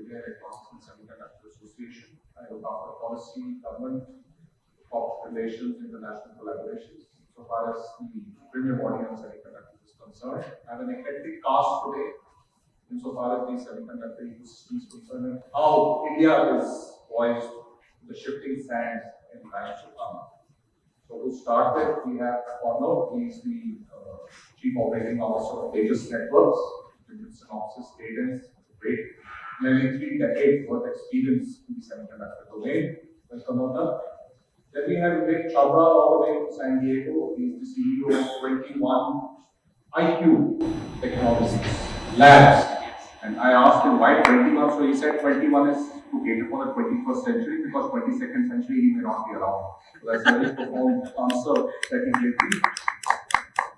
India Electronics and Semiconductor Association. I look after policy, government, corporate relations, international collaborations. So far as the premier body on semiconductors is concerned, I have an eclectic cast today insofar as the semiconductor ecosystem is concerned and how India is poised to the shifting sands in times to come. So to start with, we have Arnav. He is the Chief Operating Officer of Tejas Networks. Synopsis, cadence, great. Nearly 3 decades worth experience in the semiconductor domain. Welcome, Arnav. Then we have Vivek Chabra all the way from San Diego. He is the CEO of 21 IQ Technologies Labs. And I asked him why 21, so he said 21 is to cater for the 21st century because 22nd century he may not be around. So that's a very profound answer that he gave me.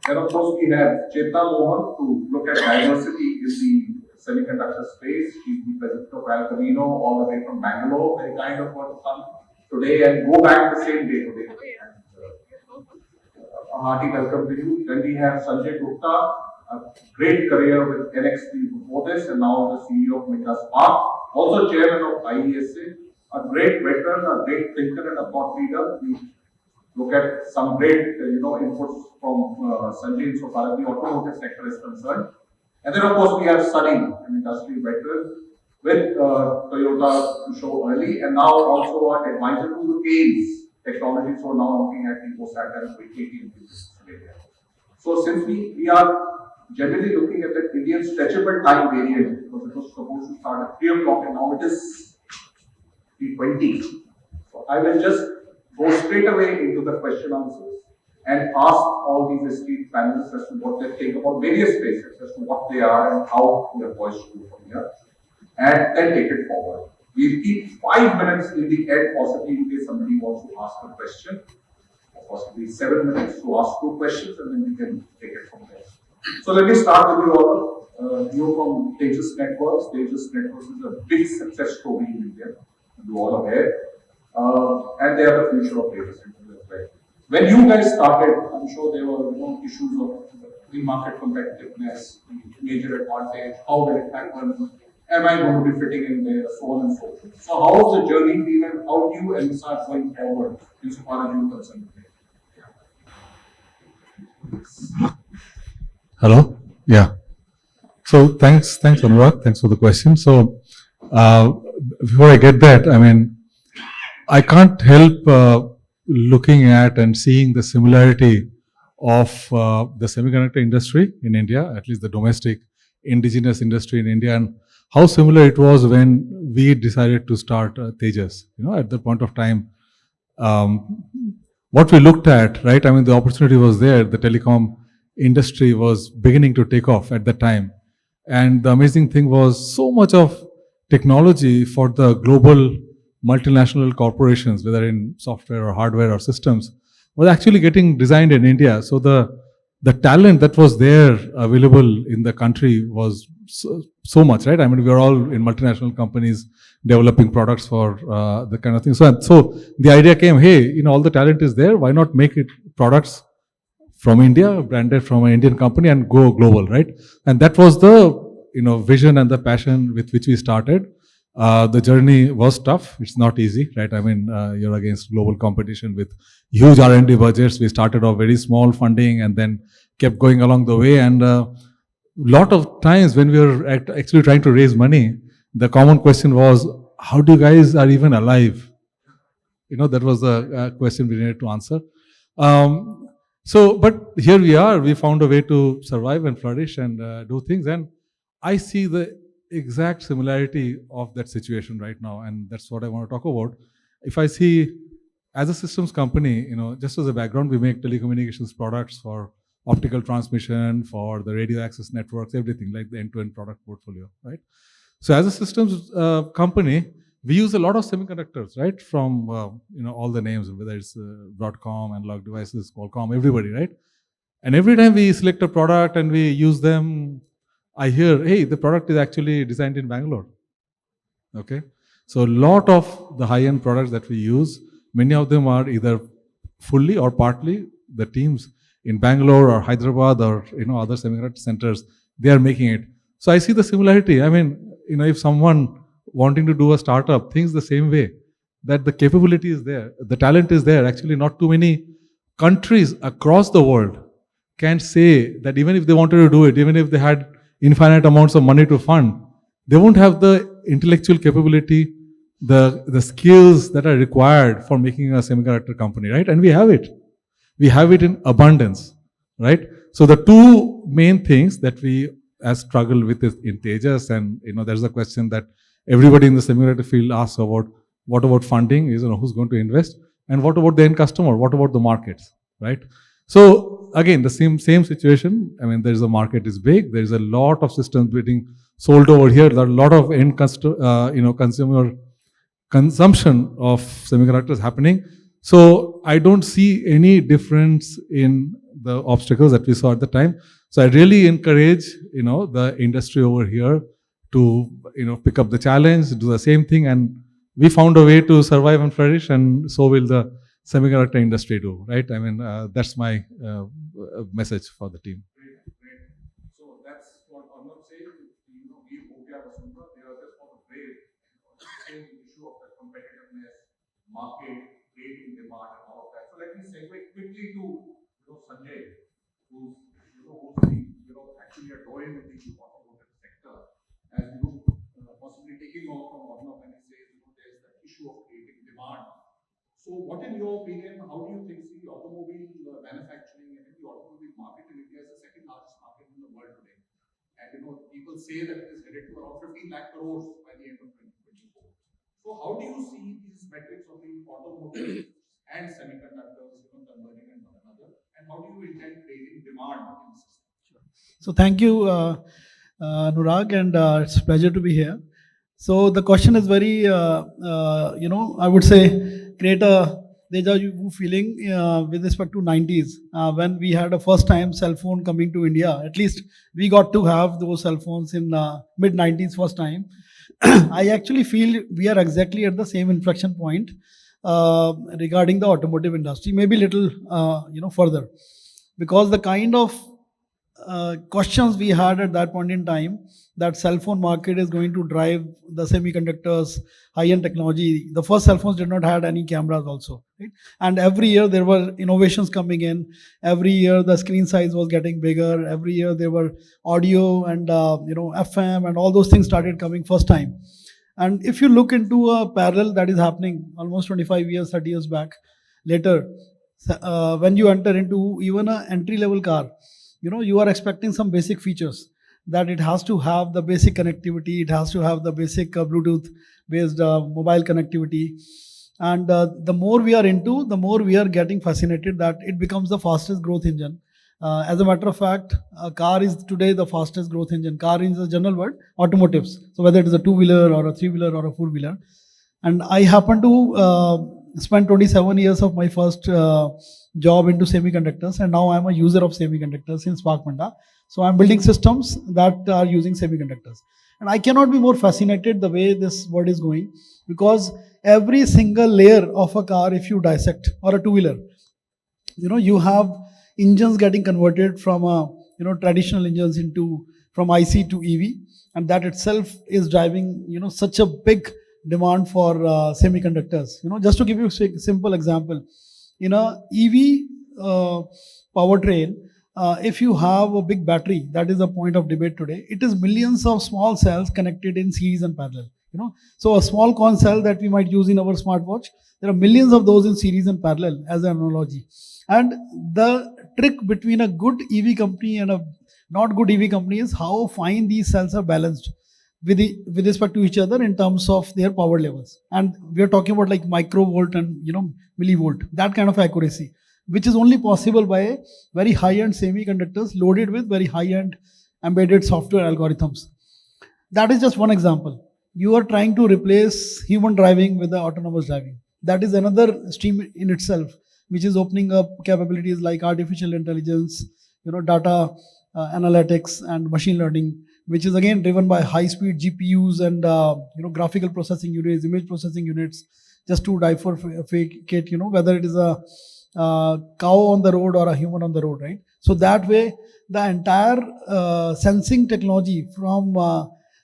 Then of course we have Chetna Mohan to look at diversity in the semiconductor space. He's the president of Alcamino all the way from Bangalore. Very kind of her to come today and go back the same day today. And, a hearty welcome to you. Then we have Sanjay Gupta, a great career with NXP before this, and now the CEO of Mega Spark, also chairman of IESA, a great veteran, a great thinker, and a thought leader. We look at some great, inputs from Sanjay so far as the automotive sector is concerned. And then, of course, we have Sunny, an industry veteran with Toyota to show early, and now also an advisor to the Keynes technology. So now looking at the OSAT and AT&T area. So since we are generally looking at the Indian stretchable time variant, because it was supposed to start at 3 o'clock and now it is 3:20. So I will just go straight away into the question answers and ask all these esteemed panelists as to what they think about various spaces, as to what they are and how we are poised to do from here, and then take it forward. We'll keep 5 minutes in the end, possibly in case somebody wants to ask a question, or possibly 7 minutes to ask 2 questions, and then we can take it from there. So let me start with you all. You're from Tejas Networks. Tejas Networks is a big success story in India, you all aware. And they are the future of data centers as well. When you guys started, I'm sure there were issues of the market competitiveness, major advantage, how will it happen, am I going to be fitting in there, so on and so forth. So how has the journey been and how do you envisage going forward insofar as you are concerned? Hello? Yeah. So thanks Anurag. Thanks for the question. So before I get that, I can't help looking at and seeing the similarity of the semiconductor industry in India, at least the domestic indigenous industry in India, and how similar it was when we decided to start Tejas. At that point of time, what we looked at, right? The opportunity was there. The telecom industry was beginning to take off at that time. And the amazing thing was so much of technology for the global multinational corporations, whether in software or hardware or systems, was actually getting designed in India. So the talent that was there available in the country was so much, right? We are all in multinational companies developing products for the kind of thing. So the idea came, hey, all the talent is there. Why not make it products from India, branded from an Indian company and go global, right? And that was the vision and the passion with which we started. The journey was tough. It's not easy, right? You're against global competition with huge R&D budgets. We started off very small funding and then kept going along the way. And lot of times when we were actually trying to raise money, the common question was, how do you guys are even alive? That was the question we needed to answer. But here we are. We found a way to survive and flourish and do things. And I see the exact similarity of that situation right now. And that's what I want to talk about. If I see, as a systems company, just as a background, we make telecommunications products for optical transmission, for the radio access networks, everything like the end-to-end product portfolio, right? So as a systems company, we use a lot of semiconductors, right? From, all the names, whether it's Broadcom, Analog Devices, Qualcomm, everybody, right? And every time we select a product and we use them, I hear, hey, the product is actually designed in Bangalore. Okay? So a lot of the high-end products that we use, many of them are either fully or partly the teams in Bangalore or Hyderabad or, other semiconductor centers, they are making it. So I see the similarity. If someone wanting to do a startup thinks the same way, that the capability is there, the talent is there. Actually, not too many countries across the world can say that even if they wanted to do it, even if they had infinite amounts of money to fund, they won't have the intellectual capability, the skills that are required for making a semiconductor company, right? And we have it. We have it in abundance, right? So the two main things that we as struggle with is in Tejas, and there's a question that everybody in the semiconductor field asks about: what about funding? Is who's going to invest, and what about the end customer? What about the markets, right? So again, the same situation. I mean, there's a market is big. There's a lot of systems being sold over here. There are a lot of end consumer consumption of semiconductors happening. So I don't see any difference in the obstacles that we saw at the time. So I really encourage the industry over here to pick up the challenge, do the same thing, and we found a way to survive and flourish, and so will the semiconductor industry do, right? I mean, that's my message for the team. Great. So that's what Arnav said. We Bhopia Vasundhara, they are just for the brave. Same issue of the competitiveness, market, creating demand, and all of that. So let me segue quickly to Sanjay, who's actually a doyen in the automotive sector, as possibly taking off from Arnav when he says there's the issue of creating demand. So what, in your opinion, how do you think the automobile manufacturing and the automobile market in India is the second largest market in the world today? And people say that it is headed to around 15 lakh crores by the end of 2024. So how do you see these metrics of the automotive and semiconductors converging in one another? And how do you intend creating demand in the system? Sure. So thank you, Anurag, and it's a pleasure to be here. So the question is very, I would say, create a deja vu feeling with respect to 90s when we had a first time cell phone coming to India. At least we got to have those cell phones in mid 90s first time. I actually feel we are exactly at the same inflection point regarding the automotive industry, maybe little further, because the kind of questions we had at that point in time, that cell phone market is going to drive the semiconductors, high-end technology. The first cell phones did not have any cameras also, right? And every year there were innovations coming in. Every year the screen size was getting bigger. Every year there were audio and FM and all those things started coming first time. And if you look into a parallel that is happening almost 25 years, 30 years back later, when you enter into even an entry-level car, you are expecting some basic features, that it has to have the basic connectivity, it has to have the basic Bluetooth based mobile connectivity. And the more we are into, the more we are getting fascinated that it becomes the fastest growth engine. As a matter of fact, a car is today the fastest growth engine. Car is a general word, automotives. So whether it is a two-wheeler or a three-wheeler or a four-wheeler. And I happen to spend 27 years of my first job into semiconductors, and now I'm a user of semiconductors in Spark Manda. So I'm building systems that are using semiconductors. And I cannot be more fascinated the way this world is going, because every single layer of a car, if you dissect, or a two-wheeler, you have engines getting converted from traditional engines from IC to EV, and that itself is driving such a big demand for semiconductors. Just to give you a simple example, in a EV powertrain, if you have a big battery, that is a point of debate today. It is millions of small cells connected in series and parallel. So a small coin cell that we might use in our smartwatch, there are millions of those in series and parallel as an analogy. And the trick between a good EV company and a not good EV company is how fine these cells are balanced with respect to each other in terms of their power levels. And we are talking about like microvolt and millivolt, that kind of accuracy, which is only possible by very high-end semiconductors loaded with very high-end embedded software algorithms. That is just one example. You are trying to replace human driving with the autonomous driving. That is another stream in itself, which is opening up capabilities like artificial intelligence, data analytics and machine learning, which is again driven by high-speed GPUs and graphical processing units, image processing units, just to bifurcate, whether it is a cow on the road or a human on the road, right? So that way, the entire sensing technology from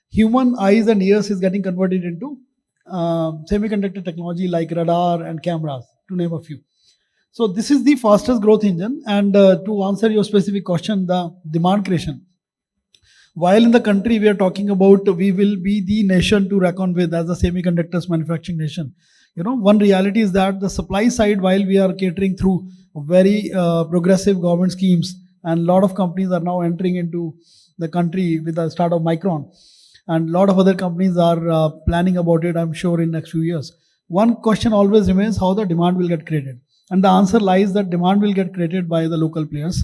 human eyes and ears is getting converted into semiconductor technology like radar and cameras, to name a few. So this is the fastest growth engine. And to answer your specific question, the demand creation. While in the country we are talking about we will be the nation to reckon with as a semiconductors manufacturing nation. One reality is that the supply side, while we are catering through very progressive government schemes, and a lot of companies are now entering into the country with the start of Micron, and a lot of other companies are planning about it, I'm sure, in next few years. One question always remains how the demand will get created. And the answer lies that demand will get created by the local players.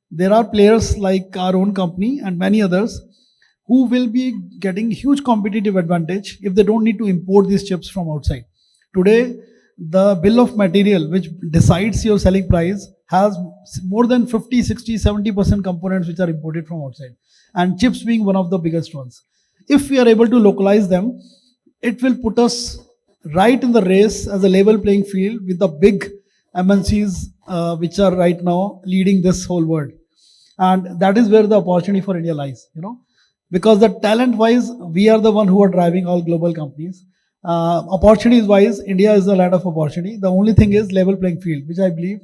There are players like our own company and many others who will be getting huge competitive advantage if they don't need to import these chips from outside. Today, the bill of material which decides your selling price has more than 50, 60, 70% components which are imported from outside, and chips being one of the biggest ones. If we are able to localize them, it will put us right in the race as a level playing field with the big MNCs which are right now leading this whole world. And that is where the opportunity for India lies, because the talent wise, we are the one who are driving all global companies. Opportunities wise, India is the land of opportunity. The only thing is level playing field, which I believe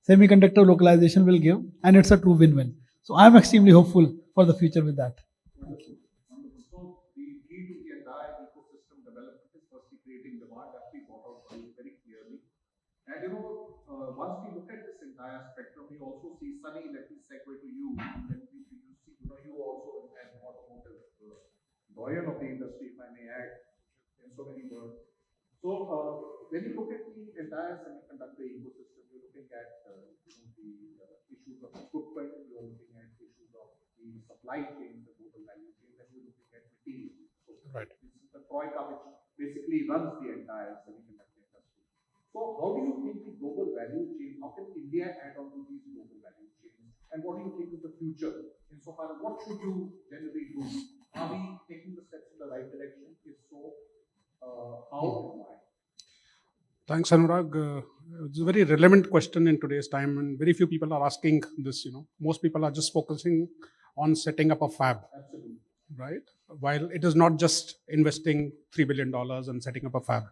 semiconductor localization will give, and it's a true win-win. So I'm extremely hopeful for the future with that. So the key to the entire ecosystem development is firstly creating demand, that we brought out very clearly. And once we look at this entire spectrum, we also see, Sunny, let me segue to you. When you see, you also an automotive doyen of the industry, if I may add, in so many words. So when you look at the entire semiconductor ecosystem, you're looking at the issues of equipment, you're looking at issues of the supply chain, the global value chain, and you're looking at materials. So Right. This is the troika which basically runs the entire semiconductor industry. So how do you think the global value chain, how can India add on to these global value chains? And what do you think is the future? Insofar as what should you generally do? Are we taking the steps in the right direction? If so, how and why? Thanks, Anurag. It's a very relevant question in today's time, and very few people are asking this. Most people are just focusing on setting up a fab. Absolutely. Right? While it is not just investing $3 billion and setting up a fab,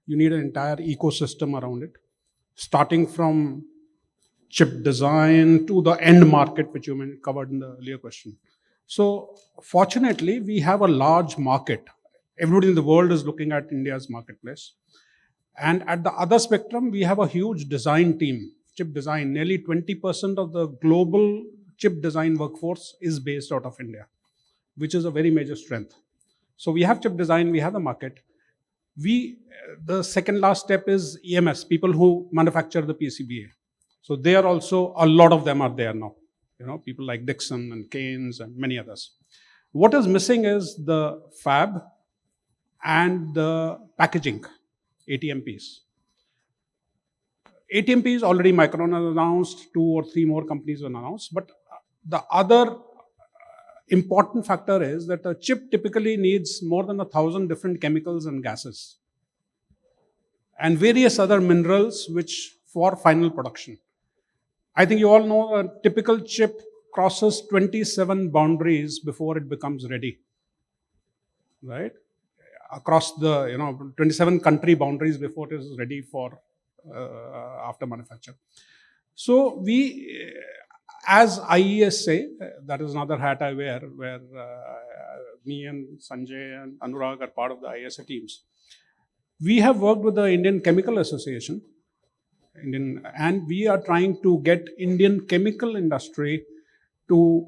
you need an entire ecosystem around it, starting from chip design to the end market, which you covered in the earlier question. So fortunately, we have a large market. Everybody in the world is looking at India's marketplace. And at the other spectrum, we have a huge design team, chip design. Nearly 20% of the global chip design workforce is based out of India, which is a very major strength. So we have chip design, we have the market. The second last step is EMS, people who manufacture the PCBA. So they are also, a lot of them are there now. People like Dixon and Keynes and many others. What is missing is the fab and the packaging, ATMPs. ATMPs already Micron has announced, 2 or 3 more companies will announce, but the other important factor is that a chip typically needs more than 1,000 different chemicals and gases and various other minerals which for final production. I think you all know a typical chip crosses 27 boundaries before it becomes ready, right? Across the 27 country boundaries before it is ready for after manufacture. So we, as IES say, that is another hat I wear, where me and Sanjay and Anurag are part of the IES teams. We have worked with the Indian Chemical Association, and we are trying to get Indian chemical industry to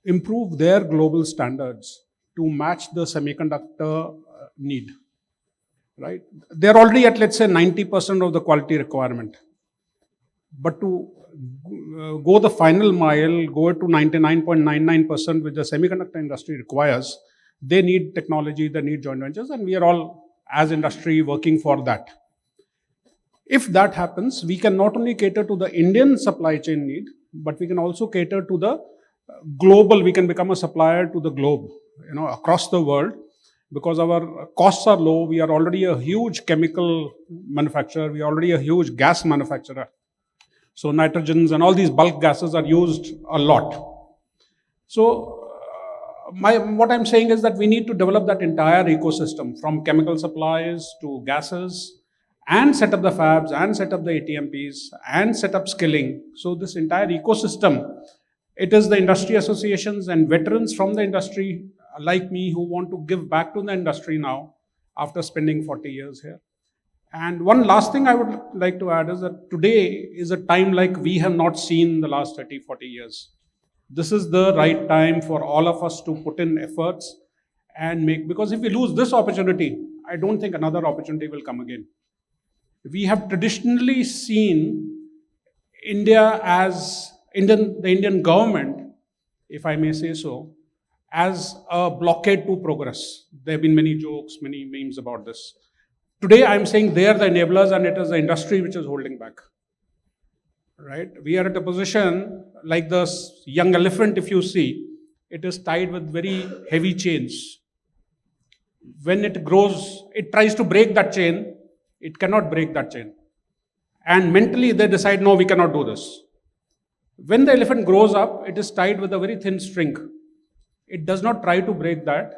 improve their global standards to match the semiconductor need, right? They're already at, let's say, 90% of the quality requirement. But to go the final mile, go to 99.99% which the semiconductor industry requires, they need technology, they need joint ventures, and we are all, as industry, working for that. If that happens, we can not only cater to the Indian supply chain need, but we can also cater to the global, we can become a supplier to the globe, across the world, because our costs are low. We are already a huge chemical manufacturer. We are already a huge gas manufacturer. So nitrogens and all these bulk gases are used a lot. So what I'm saying is that we need to develop that entire ecosystem from chemical supplies to gases and set up the fabs and set up the ATMPs and set up skilling. So this entire ecosystem, it is the industry associations and veterans from the industry like me who want to give back to the industry now after spending 40 years here. And one last thing I would like to add is that today is a time like we have not seen in the last 30, 40 years. This is the right time for all of us to put in efforts and make, because if we lose this opportunity, I don't think another opportunity will come again. We have traditionally seen India as the Indian government, if I may say so, as a blockade to progress. There have been many jokes, many memes about this. Today, I'm saying they are the enablers and it is the industry which is holding back. Right? We are at a position like this young elephant, if you see, it is tied with very heavy chains. When it grows, it tries to break that chain, it cannot break that chain. And mentally they decide, no, we cannot do this. When the elephant grows up, it is tied with a very thin string. It does not try to break that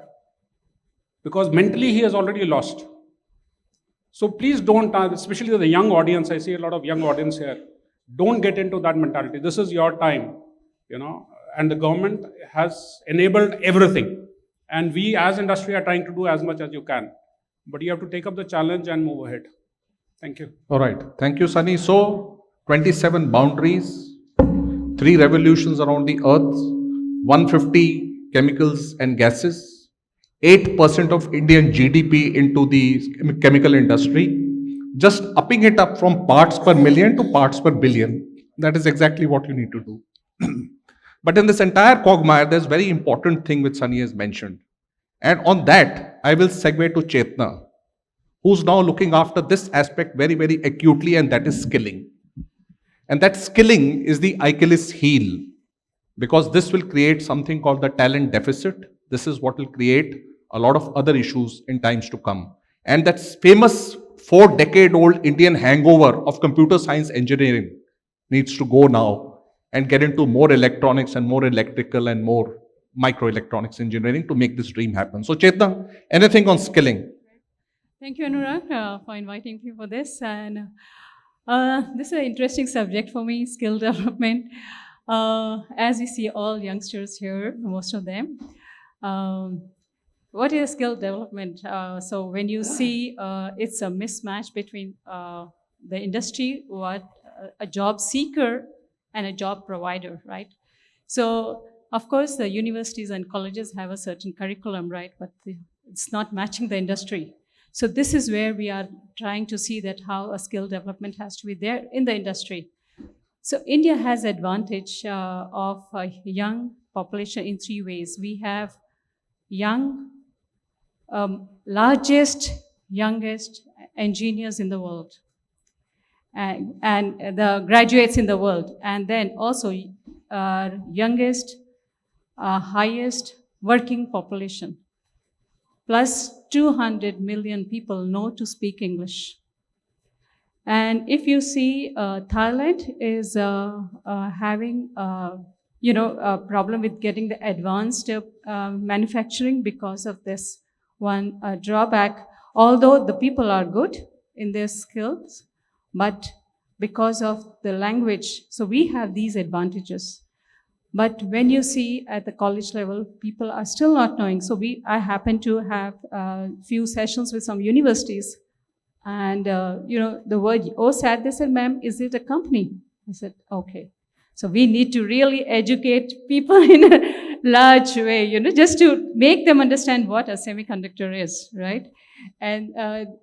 because mentally he has already lost. So please don't, especially the young audience, I see a lot of young audience here, don't get into that mentality. This is your time, and the government has enabled everything. And we as industry are trying to do as much as you can. But you have to take up the challenge and move ahead. Thank you. All right. Thank you, Sunny. So, 27 boundaries, 3 revolutions around the earth, 150 chemicals and gases, 8% of Indian GDP into the chemical industry, just upping it up from parts per million to parts per billion. That is exactly what you need to do. But in this entire quagmire, there's a very important thing which Sunny has mentioned. And on that, I will segue to Chetna, who's now looking after this aspect very, very acutely, and that is skilling. And that skilling is the Achilles heel, because this will create something called the talent deficit. This is what will create a lot of other issues in times to come. And that famous 4-decade-old Indian hangover of computer science engineering needs to go now and get into more electronics and more electrical and more microelectronics engineering to make this dream happen. So Chetna, anything on skilling? Thank you, Anurag, for inviting me for this. And this is an interesting subject for me, skill development. As we see all youngsters here, most of them, what is skill development? So when you see it's a mismatch between the industry, what a job seeker and a job provider, right? So of course, the universities and colleges have a certain curriculum, right? But it's not matching the industry. So this is where we are trying to see that how a skill development has to be there in the industry. So India has advantage of a young population in 3 ways. We have young, largest, youngest engineers in the world, and the graduates in the world, and then also youngest, highest working population. Plus 200 million people know to speak English. And if you see, Thailand is having, a problem with getting the advanced manufacturing because of this one drawback. Although the people are good in their skills, but because of the language, so we have these advantages. But when you see at the college level, people are still not knowing. So I happen to have a few sessions with some universities. And, the word OSAT, they said, ma'am, is it a company? I said, okay. So we need to really educate people in a large way, just to make them understand what a semiconductor is, right? And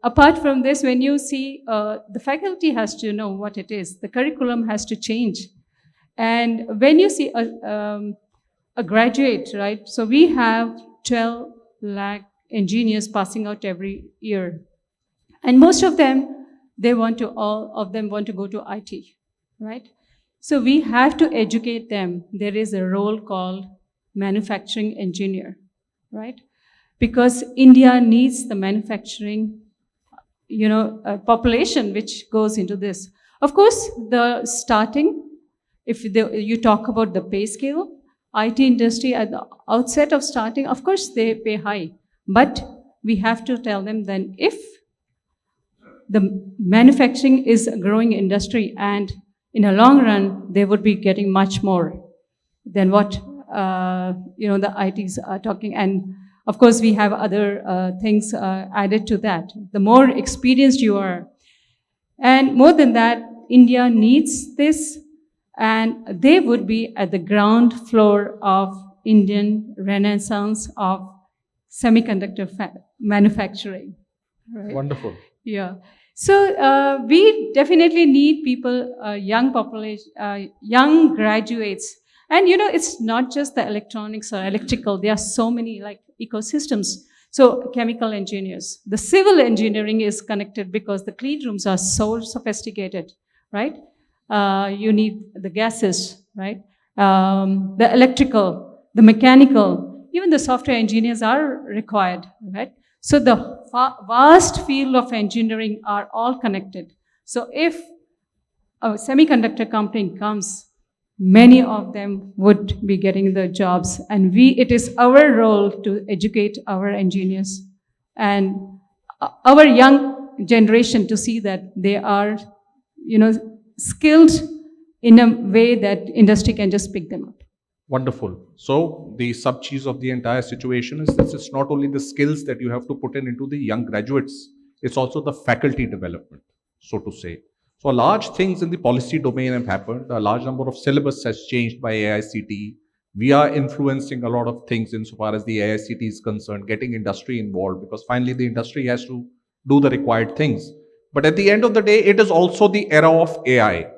apart from this, when you see, the faculty has to know what it is. The curriculum has to change. And when you see a graduate, right? So we have 12 lakh engineers passing out every year. And most of them, all of them want to go to IT, right? So we have to educate them. There is a role called manufacturing engineer, right? Because India needs the manufacturing, population which goes into this. Of course, the starting, if you talk about the pay scale, IT industry at the outset of starting, of course, they pay high, but we have to tell them then if the manufacturing is a growing industry and in a long run, they would be getting much more than what, the ITs are talking. And of course, we have other things added to that. The more experienced you are, and more than that, India needs this, and they would be at the ground floor of Indian renaissance of semiconductor manufacturing. Right? Wonderful. Yeah. So we definitely need people, young population, young graduates. And it's not just the electronics or electrical. There are so many like ecosystems. So chemical engineers, the civil engineering is connected because the clean rooms are so sophisticated, right? You need the gases, right? The electrical, the mechanical, even the software engineers are required, right? So the vast field of engineering are all connected. So if a semiconductor company comes, many of them would be getting the jobs. And it is our role to educate our engineers and our young generation to see that they are, skilled in a way that industry can just pick them up. Wonderful. So the sub-cheese of the entire situation is this: it's not only the skills that you have to put into the young graduates, it's also the faculty development, so to say. So large things in the policy domain have happened. A large number of syllabus has changed by AICTE. We are influencing a lot of things insofar as the AICTE is concerned, getting industry involved, because finally the industry has to do the required things. But at the end of the day, it is also the era of AI.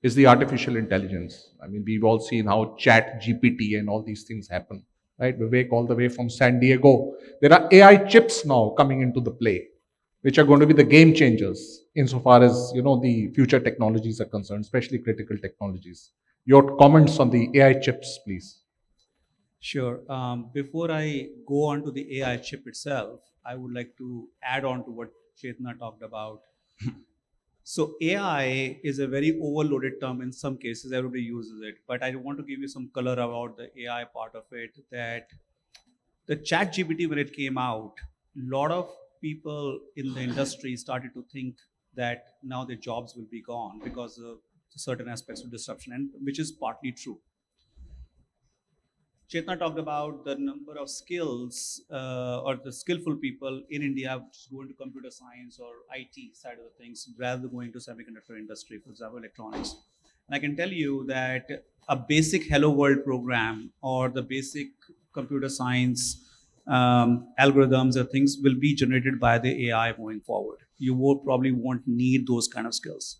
Is the artificial intelligence. I mean, we've all seen how Chat GPT and all these things happen, right? Vivek, all the way from San Diego. There are AI chips now coming into the play, which are going to be the game changers insofar as, the future technologies are concerned, especially critical technologies. Your comments on the AI chips, please. Sure. Before I go on to the AI chip itself, I would like to add on to what Chetna talked about. So AI is a very overloaded term in some cases, everybody uses it, but I want to give you some color about the AI part of it, that the Chat GPT, when it came out, a lot of people in the industry started to think that now their jobs will be gone because of certain aspects of disruption, and which is partly true. Chetna talked about the number of skills or the skillful people in India which is going to computer science or IT side of the things rather than going to semiconductor industry, for example, electronics. And I can tell you that a basic Hello World program or the basic computer science algorithms or things will be generated by the AI moving forward. You probably won't need those kind of skills.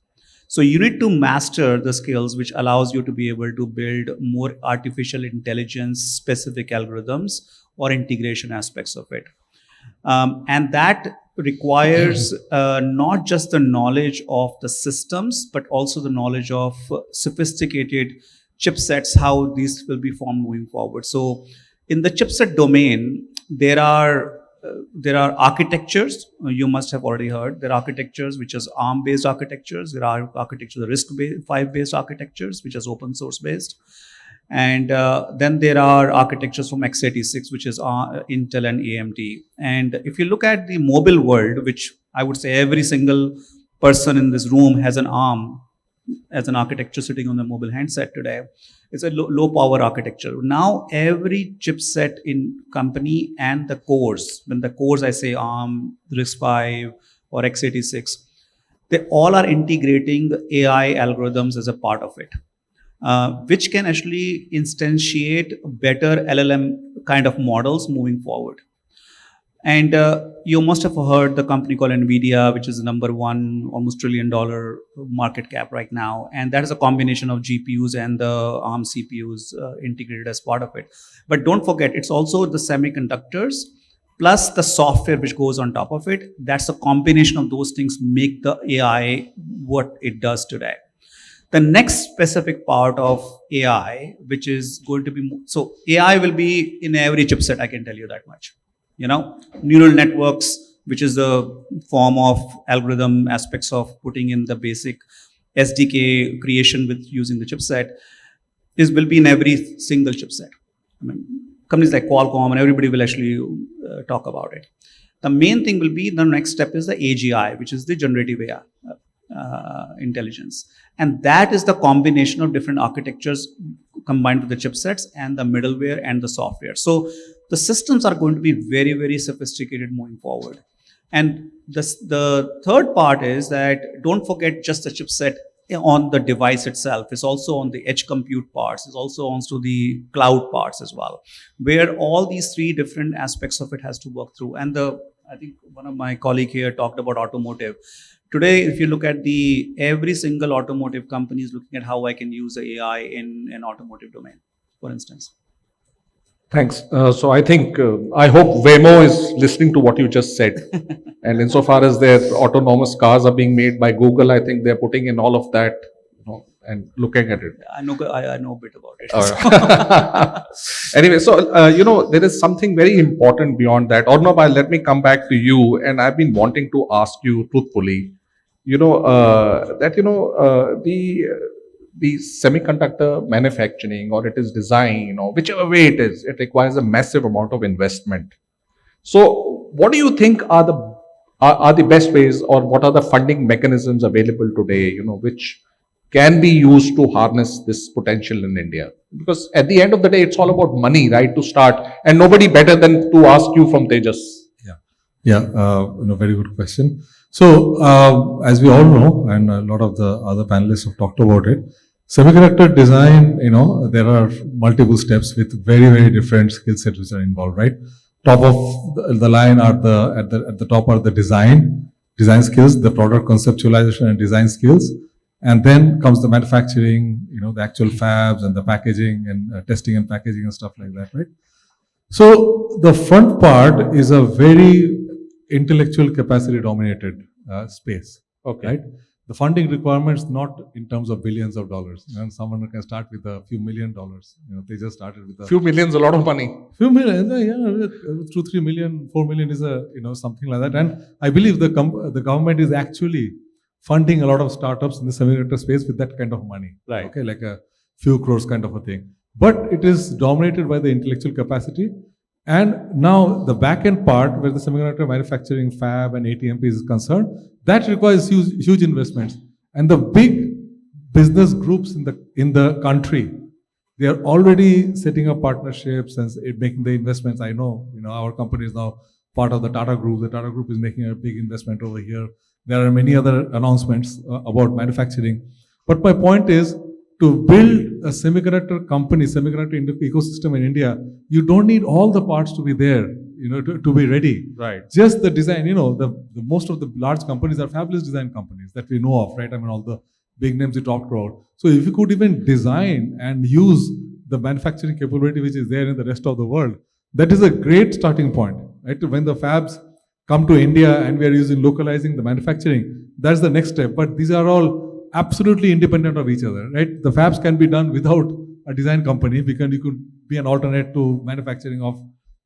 So you need to master the skills which allows you to be able to build more artificial intelligence specific algorithms or integration aspects of it. And that requires not just the knowledge of the systems, but also the knowledge of sophisticated chipsets, how these will be formed moving forward. So in the chipset domain, there are architectures, you must have already heard. There are architectures which is ARM-based architectures. There are architectures, RISC-V based architectures, which is open source based. And then there are architectures from x86, which is Intel and AMD. And if you look at the mobile world, which I would say every single person in this room has an ARM as an architecture sitting on the mobile handset today. It's a low power architecture. Now every chipset in company and the cores, when the cores I say ARM, RISC-V or x86, they all are integrating the AI algorithms as a part of it, which can actually instantiate better LLM kind of models moving forward. And you must have heard the company called NVIDIA, which is the #1, almost $1 trillion market cap right now. And that is a combination of GPUs and the ARM CPUs integrated as part of it. But don't forget, it's also the semiconductors plus the software which goes on top of it. That's a combination of those things make the AI what it does today. The next specific part of AI, which is going to be, so AI will be in every chipset, I can tell you that much. Neural networks, which is the form of algorithm aspects of putting in the basic SDK creation with using the chipset. will be in every single chipset. I mean, companies like Qualcomm and everybody will actually talk about it. The main thing will be the next step is the AGI, which is the generative AI intelligence. And that is the combination of different architectures combined with the chipsets and the middleware and the software. So the systems are going to be very, very sophisticated moving forward. And the third part is that don't forget just the chipset on the device itself. It's also on the edge compute parts. It's also on to the cloud parts as well, where all these three different aspects of it has to work through. And I think one of my colleague here talked about automotive. Today, if you look at every single automotive company is looking at how I can use the AI in an automotive domain, for instance. Thanks. So I think, I hope Waymo is listening to what you just said. And insofar as their autonomous cars are being made by Google, I think they're putting in all of that, and looking at it. I know a bit about it. Anyway, so, there is something very important beyond that. Ornab, let me come back to you. And I've been wanting to ask you truthfully, the semiconductor manufacturing, or it is design, or whichever way it is, it requires a massive amount of investment. So what do you think are the best ways, or what are the funding mechanisms available today, which can be used to harness this potential in India? Because at the end of the day, it's all about money, right, to start, and nobody better than to ask you from Tejas. Very good question. So, as we all know, and a lot of the other panelists have talked about it, semiconductor design, there are multiple steps with very, very different skill sets which are involved, right? Top of the line are at the top are the design skills, the product conceptualization and design skills, and then comes the manufacturing, the actual fabs and the packaging and testing and packaging and stuff like that, right? So the front part is a very intellectual capacity dominated space. Okay. Right? The funding requirements not in terms of billions of dollars. Someone can start with a few $1 million. They just started with few millions, a lot of money. Few million, 2, 3 million, 4 million is something like that. And I believe the government is actually funding a lot of startups in the semiconductor space with that kind of money. Right. Okay, like a few crores kind of a thing. But it is dominated by the intellectual capacity. And now the back-end part, where the semiconductor manufacturing fab and ATMP is concerned, that requires huge investments. And the big business groups in the country, they are already setting up partnerships and making the investments. I know, our company is now part of the Tata Group. The Tata Group is making a big investment over here. There are many other announcements about manufacturing. But my point is, to build a semiconductor ecosystem in India, you don't need all the parts to be there, to be ready. Right. Just the design, the most of the large companies are fabulous design companies that we know of, right? I mean, all the big names you talked about. So if you could even design and use the manufacturing capability which is there in the rest of the world, that is a great starting point, right? When the fabs come to India and we are localizing the manufacturing, that's the next step. But these are all absolutely independent of each other, right? The fabs can be done without a design company, because you could be an alternate to manufacturing of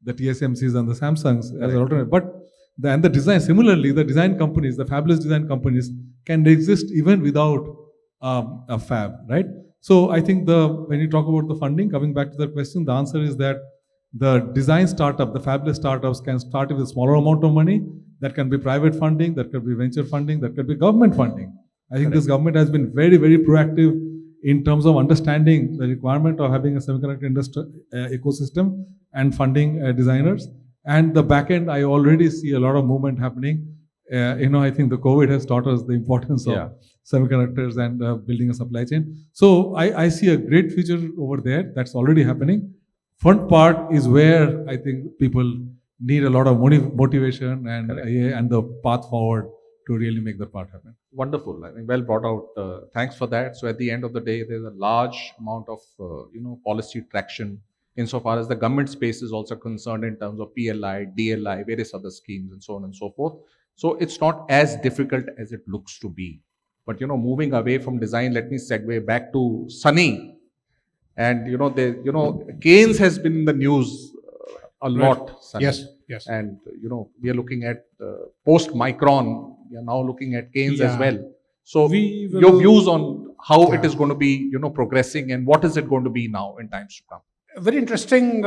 the TSMCs and the Samsungs as an alternate. But the design, similarly, the design companies, the fabulous design companies can exist even without a fab, right? So I think when you talk about the funding, coming back to the question, the answer is that the design startup, the fabulous startups can start with a smaller amount of money. That can be private funding, that could be venture funding, that could be government funding. I think this government has been very, very proactive in terms of understanding the requirement of having a semiconductor industry ecosystem and funding designers. And the back end, I already see a lot of movement happening. I think the COVID has taught us the importance of semiconductors and building a supply chain. So I see a great future over there. That's already happening. Front part is where I think people need a lot of motivation and the path forward to really make the part happen. Wonderful. I think well brought out. Thanks for that. So at the end of the day, there's a large amount of policy traction insofar as the government space is also concerned in terms of PLI, DLI, various other schemes and so on and so forth. So it's not as difficult as it looks to be. But moving away from design, let me segue back to Sunny. And Keynes has been in the news a lot. Sunny. Yes. And we are looking at post Micron. We are now looking at Keynes as well. So your views on how it is going to be, progressing, and what is it going to be now in times to come? A very interesting,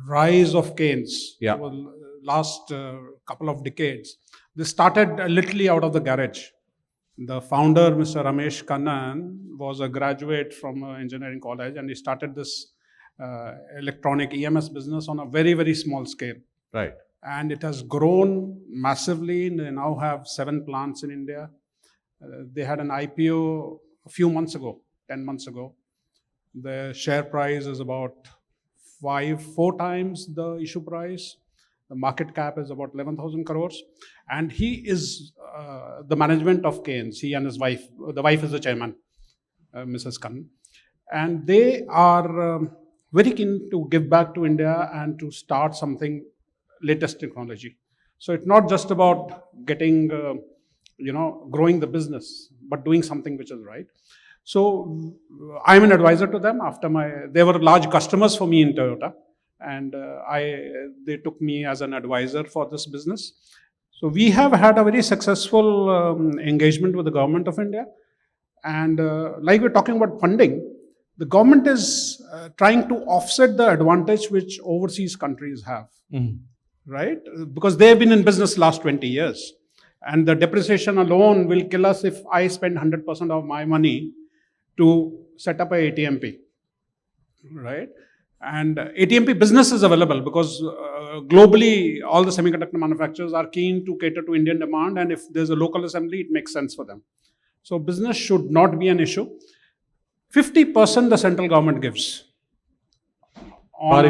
rise of canes. Yeah. Well, last couple of decades. This started literally out of the garage. The founder, Mr. Ramesh Kannan, was a graduate from engineering college, and he started this electronic EMS business on a very, very small scale. Right. And it has grown massively. They now have 7 plants in India. They had an IPO a few months ago, 10 months ago. The share price is about 4 times the issue price. The market cap is about 11,000 crores. And he is the management of Keynes, he and his wife. The wife is the chairman, Mrs. Khan. And they are very keen to give back to India and to start something latest technology. So it's not just about getting, growing the business, but doing something which is right. So I'm an advisor to them they were large customers for me in Toyota. And they took me as an advisor for this business. So we have had a very successful engagement with the government of India. And like we're talking about funding, the government is trying to offset the advantage which overseas countries have, right? Because they've been in business last 20 years. And the depreciation alone will kill us if I spend 100% of my money to set up a ATMP, right? And ATMP business is available because globally, all the semiconductor manufacturers are keen to cater to Indian demand. And if there's a local assembly, it makes sense for them. So business should not be an issue. 50% the central government gives. On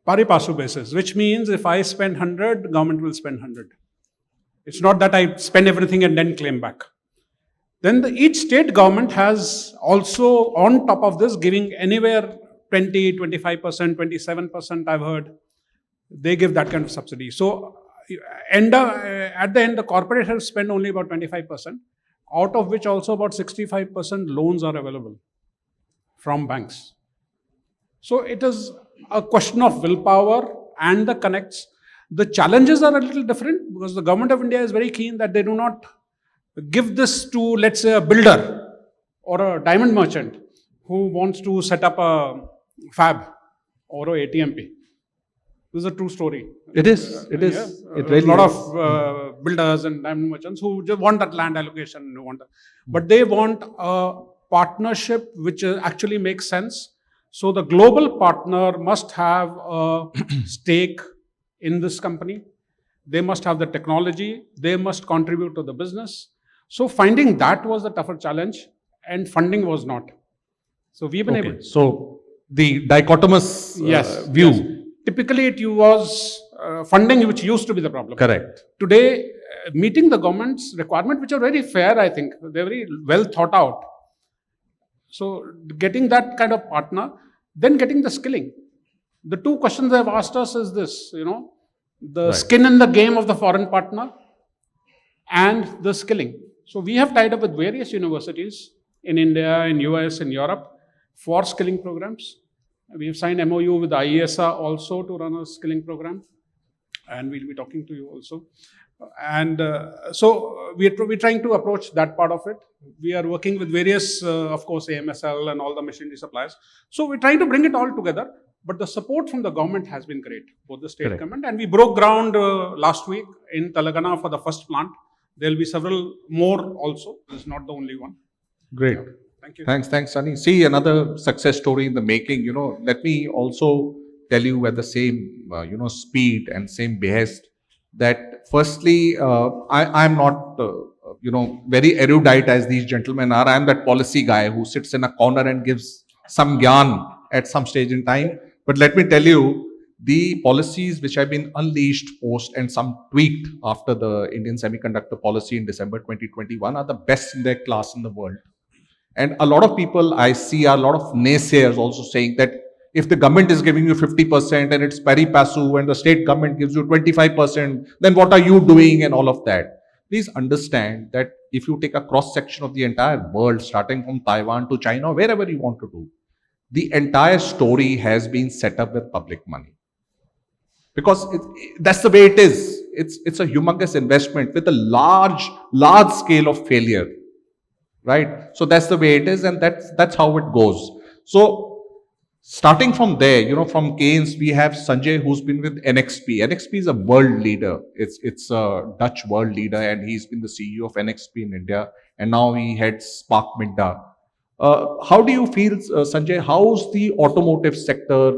pari passu basis, which means if I spend 100, government will spend 100. It's not that I spend everything and then claim back. Then each state government has also, on top of this, giving anywhere 20, 25%, 27%, I've heard. They give that kind of subsidy. So at the end, the corporations spend only about 25%, out of which also about 65% loans are available from banks. So it is a question of willpower and the connects. The challenges are a little different because the government of India is very keen that they do not give this to, let's say, a builder or a diamond merchant who wants to set up a fab or a ATMP. This is a true story. It is. It is. Yeah. It really a lot of builders and diamond merchants who just want that land allocation. But they want a partnership which actually makes sense. So the global partner must have a stake in this company. They must have the technology. They must contribute to the business. So finding that was the tougher challenge, and funding was not. So we've been able. So the dichotomous view. Yes. Typically, it was funding which used to be the problem. Correct. Today, meeting the government's requirement, which are very fair, I think. They're very well thought out. So getting that kind of partner, then getting the skilling. The 2 questions they've asked us is this, the skin in the game of the foreign partner and the skilling. So we have tied up with various universities in India, in US, in Europe for skilling programs. We have signed MOU with IESA also to run a skilling program, and we'll be talking to you also. And so we're trying to approach that part of it. We are working with various, of course, AMSL and all the machinery suppliers. So we're trying to bring it all together. But the support from the government has been great, both the state government. And we broke ground last week in Telangana for the first plant. There will be several more also. This is not the only one. Great. Yeah. Thank you. Thanks, Sunny. See, another success story in the making. Let me also tell you at the same, speed and same behest that firstly, I'm not, very erudite as these gentlemen are. I'm that policy guy who sits in a corner and gives some gyan at some stage in time. But let me tell you, the policies which have been unleashed post and some tweaked after the Indian semiconductor policy in December 2021 are the best in their class in the world. And a lot of people I see are a lot of naysayers also saying that if the government is giving you 50% and it's pari passu and the state government gives you 25%, then what are you doing and all of that? Please understand that if you take a cross section of the entire world, starting from Taiwan to China, wherever you want to do, the entire story has been set up with public money. Because that's the way it is. It's a humongous investment with a large scale of failure. right? So that's the way it is, and that's how it goes. So starting from there, from Keynes, we have Sanjay, who's been with NXP. NXP is a world leader. It's a Dutch world leader, and he's been the CEO of NXP in India, and now he heads Spark Minda. How do you feel, Sanjay? How's the automotive sector?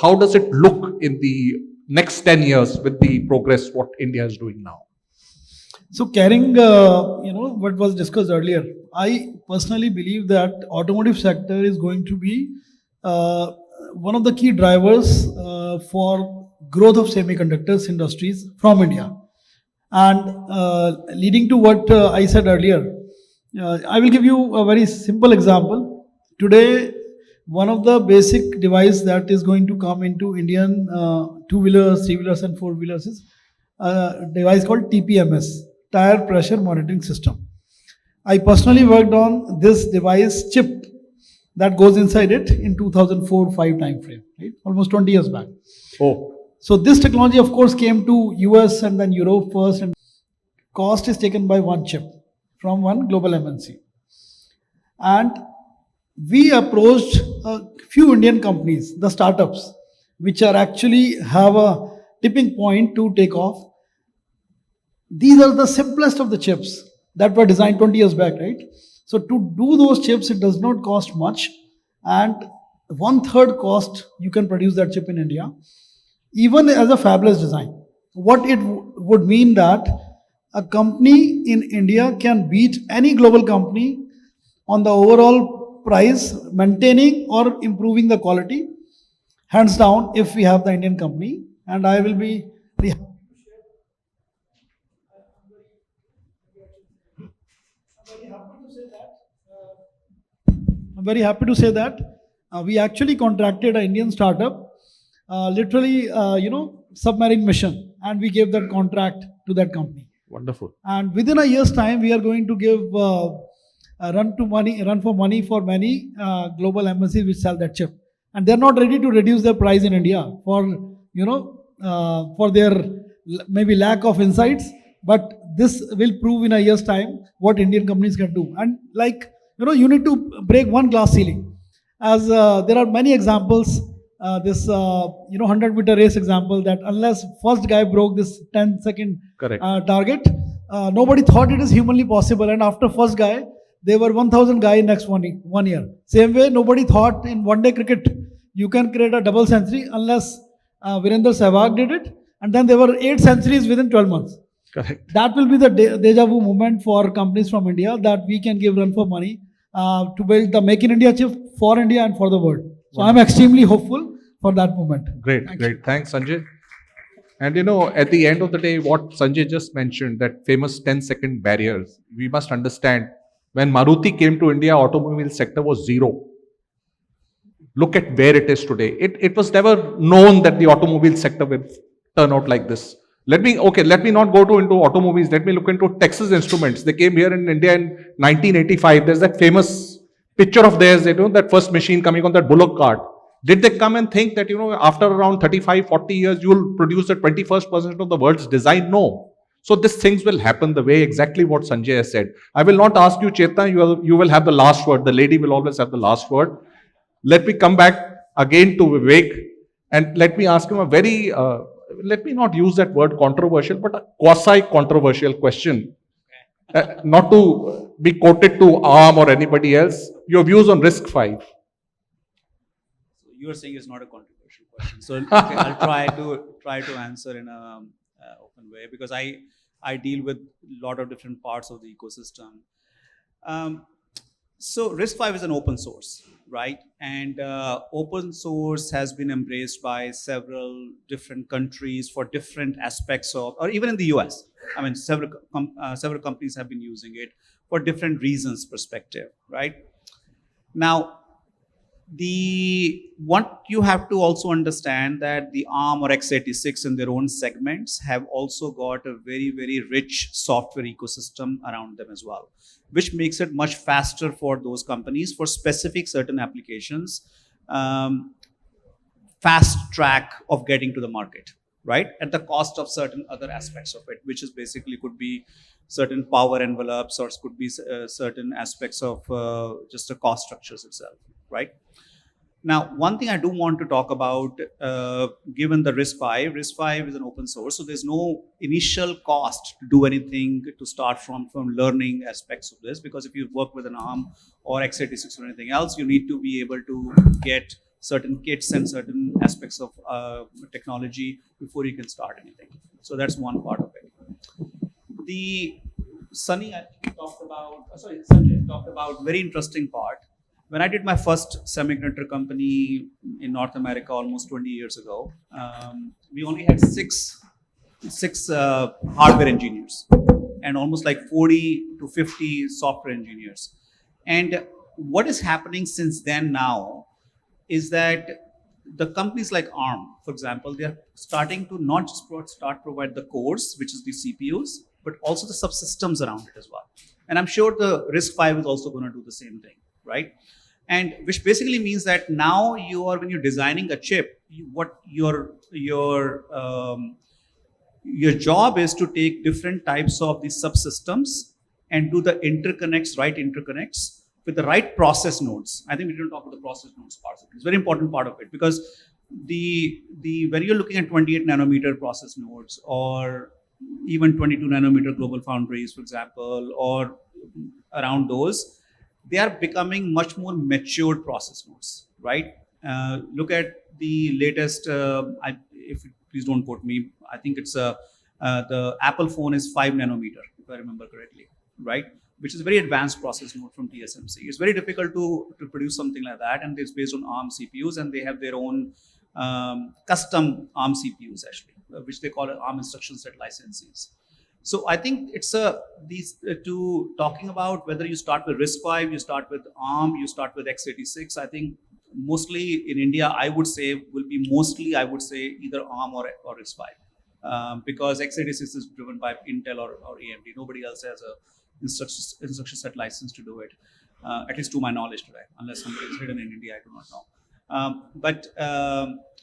How does it look in the next 10 years with the progress what India is doing now? So carrying, what was discussed earlier, I personally believe that automotive sector is going to be one of the key drivers for growth of semiconductors industries from India. And leading to what I said earlier, I will give you a very simple example. Today, one of the basic device that is going to come into Indian two-wheelers, three-wheelers and four-wheelers is a device called TPMS, Tire Pressure Monitoring System. I personally worked on this device chip that goes inside it in 2004-5 time frame, right? Almost 20 years back. Oh, So this technology, of course, came to US and then Europe first, and cost is taken by one chip from one global MNC. And we approached a few Indian companies, the startups, which are actually have a tipping point to take off. These are the simplest of the chips that were designed 20 years back, right? So to do those chips, it does not cost much, and 1/3 cost you can produce that chip in India, even as a fabless design. What it would mean that a company in India can beat any global company on the overall price, maintaining or improving the quality, hands down, if we have the Indian company. And I will be very I'm very happy to say that we actually contracted an Indian startup, literally, submarine mission, and we gave that contract to that company. wonderful. And within a year's time, we are going to give a run for money for many global MNCs which sell that chip, and they're not ready to reduce their price in India for their maybe lack of insights. But this will prove in a year's time what Indian companies can do. And you need to break one glass ceiling. As there are many examples. This 100-meter race example, that unless first guy broke this 10-second Correct. target, nobody thought it is humanly possible. And after first guy, there were 1,000 guys next 1 year. Same way, nobody thought in one-day cricket you can create a double century unless Virender Sehwag did it. And then there were 8 centuries within 12 months. Correct. That will be the deja vu moment for companies from India, that we can give run for money to build the Make in India chip for India and for the world. So I'm extremely hopeful for that moment. Great, great. Thanks, Sanjay. And at the end of the day, what Sanjay just mentioned, that famous 10-second barriers, we must understand, when Maruti came to India, automobile sector was zero. Look at where it is today. It was never known that the automobile sector will turn out like this. Let me not go into automobiles. Let me look into Texas Instruments. They came here in India in 1985. There's that famous picture of theirs, that first machine coming on that bullock cart. Did they come and think that, after around 35, 40 years, you will produce the 21st% of the world's design? No. So these things will happen the way exactly what Sanjay has said. I will not ask you, Chetna, you will have the last word. The lady will always have the last word. Let me come back again to Vivek, and let me ask him a very, let me not use that word controversial, but a quasi-controversial question. Not to be quoted to ARM or anybody else. Your views on RISC-V. You are saying it's not a controversial question, so okay, I'll try to answer in a open way, because I deal with a lot of different parts of the ecosystem. So RISC-V is an open source, right? And open source has been embraced by several different countries for different aspects of, or even in the US. I mean, several companies have been using it for different reasons perspective, right? Now, what you have to also understand that the ARM or x86 in their own segments have also got a very, very rich software ecosystem around them as well, which makes it much faster for those companies for specific certain applications, fast track of getting to the market, right? At the cost of certain other aspects of it, which is basically could be certain power envelopes or could be certain aspects of just the cost structures itself, right? Now, one thing I do want to talk about, given the RISC-V is an open source, so there's no initial cost to do anything to start from learning aspects of this, because if you work with an ARM or x86 or anything else, you need to be able to get certain kits and certain aspects of technology before you can start anything. So that's one part of it. The Sanjay talked about very interesting part. When I did my first semiconductor company in North America almost 20 years ago, we only had six hardware engineers and almost like 40 to 50 software engineers. And what is happening since then now is that the companies like ARM, for example, they are starting to not just provide the cores, which is the CPUs, but also the subsystems around it as well. And I'm sure the RISC-V is also going to do the same thing, right? And which basically means that now when you're designing a chip, what your job is to take different types of these subsystems and do the right interconnects with the right process nodes. I think we didn't talk about the process nodes part of it. It's a very important part of it, because when you're looking at 28 nanometer process nodes or even 22 nanometer global foundries, for example, or around those, they are becoming much more matured process nodes, right? Look at the latest, please don't quote me, I think it's the Apple phone is 5 nanometer, if I remember correctly, right? Which is a very advanced process node from TSMC. It's very difficult to produce something like that, and it's based on ARM CPUs, and they have their own custom ARM CPUs actually, which they call ARM instruction set licenses. So I think it's talking about whether you start with RISC-V, you start with ARM, you start with x86. I think mostly in India, I would say either ARM or RISC-V, because x86 is driven by Intel or AMD. Nobody else has a instruction set license to do it, at least to my knowledge today, unless somebody is hidden in India, I do not know.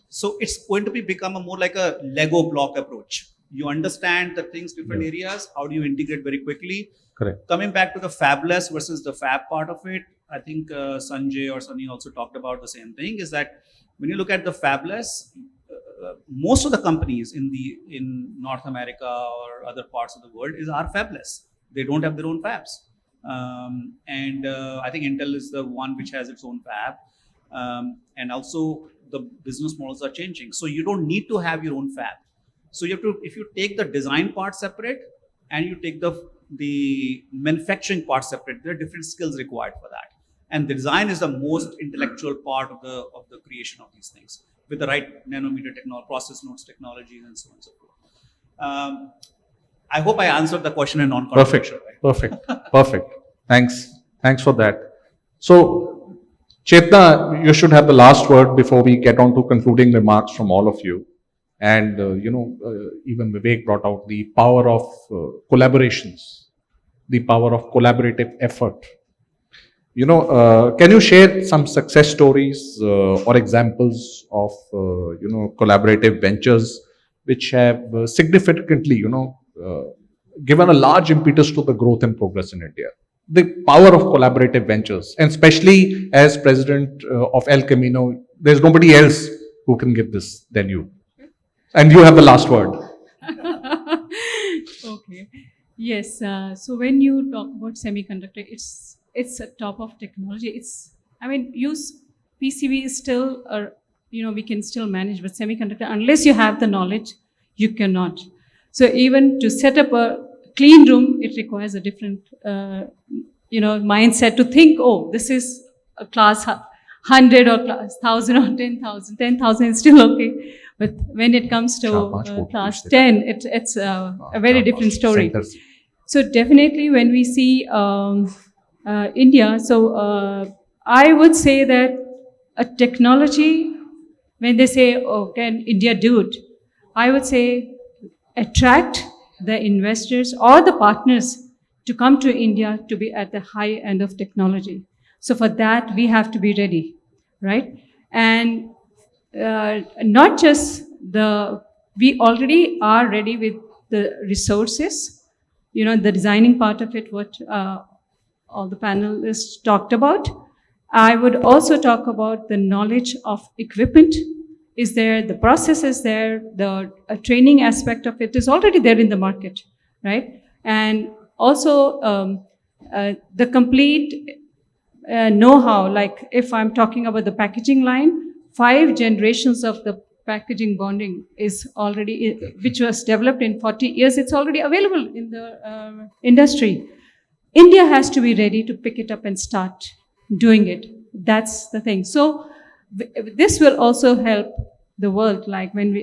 So it's going to become more like a Lego block approach. You understand the things, different areas, how do you integrate very quickly? Correct. Coming back to the fabless versus the fab part of it, I think Sanjay or Sunny also talked about the same thing, is that when you look at the fabless, most of the companies in North America or other parts of the world are fabless. They don't have their own fabs. I think Intel is the one which has its own fab. And also the business models are changing. So you don't need to have your own fab. So if you take the design part separate and you take the manufacturing part separate, there are different skills required for that. And the design is the most intellectual part of the creation of these things, with the right nanometer process nodes technologies and so on and so forth. I hope I answered the question in non-controversial way. Perfect. Thanks for that. So, Chetna, you should have the last word before we get on to concluding remarks from all of you. And, even Vivek brought out the power of collaborations, the power of collaborative effort. Can you share some success stories or examples of, collaborative ventures which have significantly, given a large impetus to the growth and progress in India? The power of collaborative ventures, and especially as president of El Camino, there's nobody else who can give this than you. And you have the last word. Okay. Yes. So when you talk about semiconductor, it's a top of technology. Use PCB is still, we can still manage, but semiconductor, unless you have the knowledge, you cannot. So even to set up a clean room, it requires a different, mindset to think, oh, this is a class 100 or class 1000 or 10,000. 10,000 is still okay. But when it comes to class 10, it's a very different story. So definitely when we see India, I would say that a technology, when they say, oh, can India do it? I would say attract the investors or the partners to come to India to be at the high end of technology. So for that, we have to be ready, right? And not just the We already are ready with the resources, the designing part of it, what all the panelists talked about. I would also talk about the knowledge of equipment is there, the process is there, the training aspect of it is already there in the market, right? And also the complete know-how, like if I'm talking about the packaging line, 5 generations of the packaging bonding is already, which was developed in 40 years, it's already available in the industry. India has to be ready to pick it up and start doing it. That's the thing. So this will also help the world, like when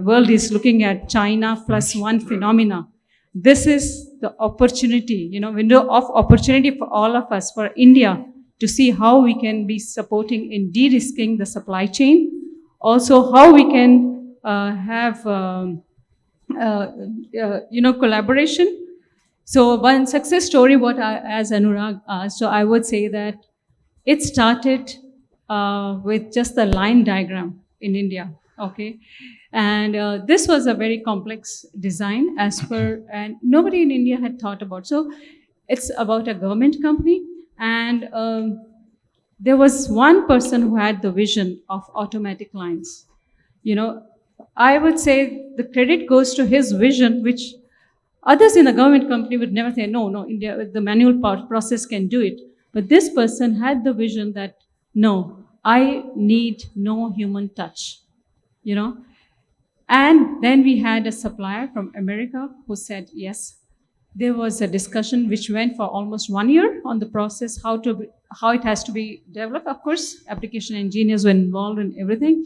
world is looking at China +1 phenomena. This is the opportunity, window of opportunity for all of us, for India, to see how we can be supporting in de-risking the supply chain. Also, how we can have, collaboration. So one success story, as Anurag asked, so I would say that it started with just the line diagram in India, okay? And this was a very complex design and nobody in India had thought about. So it's about a government company, and there was one person who had the vision of automatic lines. I would say the credit goes to his vision, which others in a government company would never say, no, India, the manual process can do it. But this person had the vision that, no, I need no human touch, And then we had a supplier from America who said yes. There was a discussion which went for almost 1 year on the process, how it has to be developed. Of course, application engineers were involved in everything.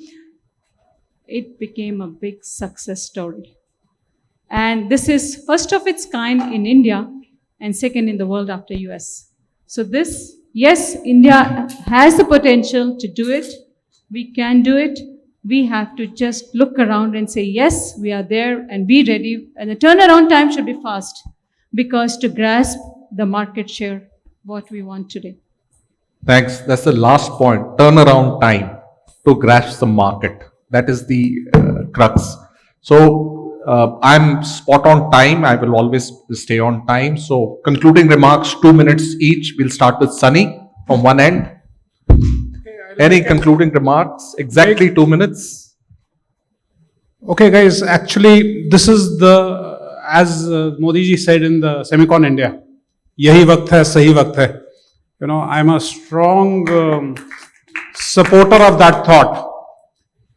It became a big success story. And this is first of its kind in India and second in the world after US. So this, yes, India has the potential to do it. We can do it. We have to just look around and say, yes, we are there, and be ready. And the turnaround time should be fast, because to grasp the market share, what we want today. Thanks. That's the last point. Turnaround time to grasp the market. That is the crux. So I'm spot on time. I will always stay on time. So concluding remarks, 2 minutes each. We'll start with Sunny from one end. Any concluding remarks? Exactly 2 minutes. Okay, guys. Actually, this is as Modi ji said in the Semicon India. Yahi waqt hai, sahi waqt hai. I'm a strong supporter of that thought.